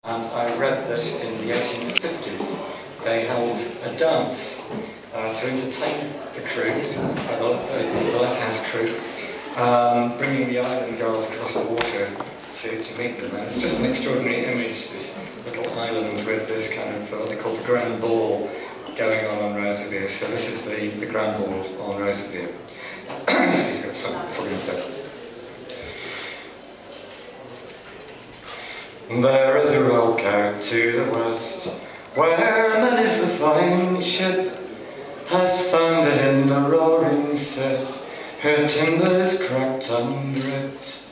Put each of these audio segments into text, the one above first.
And I read that in the 1850s they held a dance to entertain the crew, the lighthouse crew, bringing the island girls across the water to meet them. And it's just an extraordinary image, this little island with this kind of what they call the grand ball going on Rosevear. So this is the grand ball on Rosevear. Excuse me, sorry, probably not better. There is a rock out to the west, where many's the fine ship has foundered in the roaring surf, her timbers cracked under it.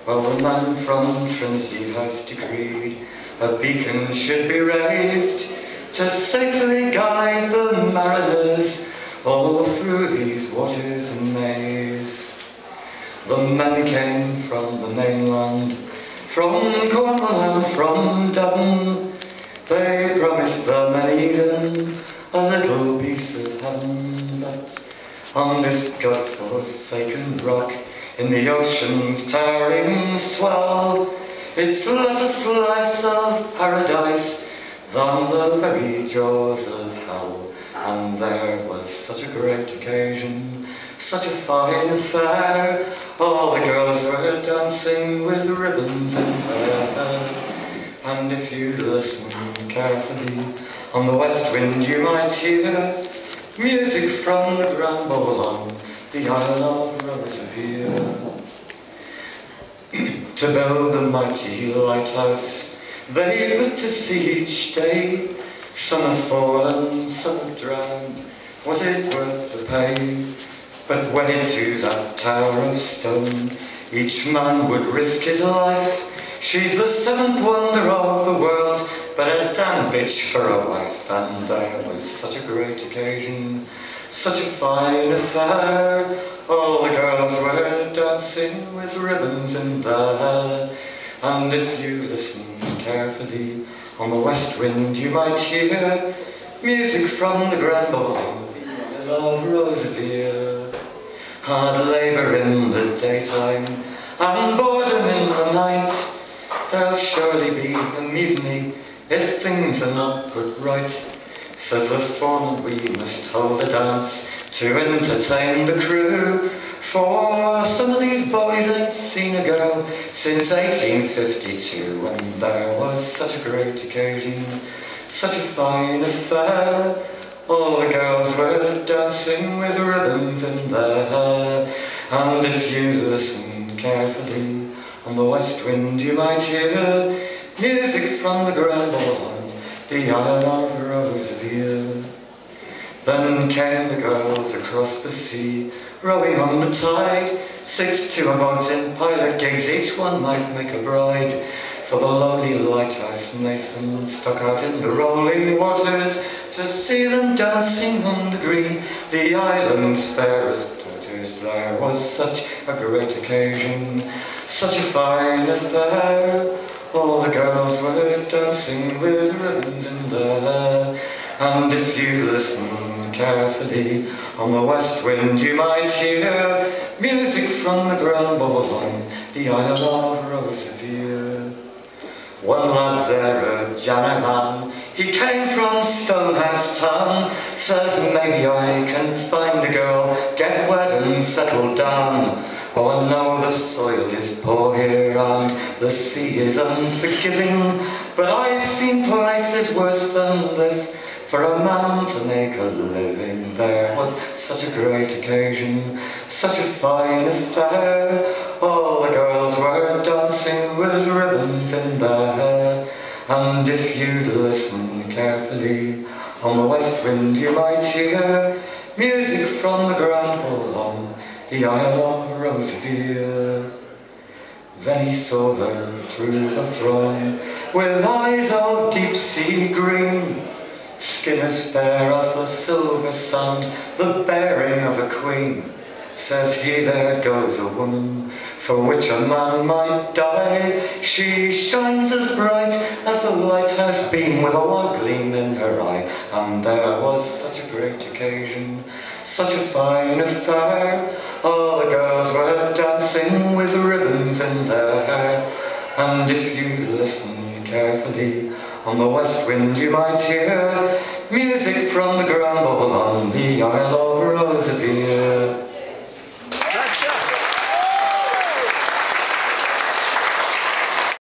Well, the man from Trinity has decreed a beacon should be raised to safely guide the mariners all through these waters amaze. The men came from the mainland, from Cornwall and from Devon. They promised them an Eden, a little piece of heaven. But on this God-forsaken rock, in the ocean's towering swell, it's less a slice of paradise than the very jaws of hell. And there was such a great occasion, such a fine affair. All the girls were dancing with ribbons in their hair. And if you listen carefully, on the west wind you might hear music from the grand ball on the isle of Rosevear. To build the mighty lighthouse they put to sea each day. Some have fallen, some have drowned. Was it worth the pay? But wedded to that tower of stone, each man would risk his life. She's the seventh wonder of the world, but a damn bitch for a wife. And there was such a great occasion, such a fine affair. All the girls were dancing with ribbons in their hair. And if you listen carefully, on the west wind you might hear music from the grand ball on the isle of Rosevear. Hard labour in the daytime and boredom in the night. There'll surely be a mutiny if things are not put right. Says the foreman, we must hold a dance to entertain the crew, for some of these boys ain't seen a girl since 1852, when there was such a great occasion, such a fine affair. All the girls were dancing with ribbons in their hair. And if you listen carefully, on the west wind you might hear music from the grand ball on the isle of Rosevear. Then came the girls across the sea, rowing on the tide, 6 to a boat in pilot gigs, each one might make a bride. For the lonely lighthouse mason stuck out in the rolling waters to see them dancing on the green, the island's fairest daughters. There was such a great occasion, such a fine affair. All the girls were dancing with ribbons in their hair. And if you listen carefully, on the west wind you might hear music from the grand ball on the isle of Rosevear. One lad there, a Janner man, he came from Stonehouse town, says maybe I can find a girl, get wed and settle down. Oh, I know the soil is poor here and the sea is unforgiving, but I've seen places worse than this for a man to make a living. There was such a great occasion, such a fine affair. All the girls were dancing with ribbons in their hair. And if you listen carefully, on the west wind you might hear music from the grand ball on the isle of Rosevear. Then he saw her through the throng with eyes of deep sea green, skin as fair as the silver sand, the bearing of a queen. Says he, there goes a woman for which a man might die. She shines as bright as the lighthouse beam, with a wild gleam in her eye. And there was such a great occasion, such a fine affair. All the girls were dancing with ribbons in their hair. And if you listen carefully. On the west wind you might hear music from the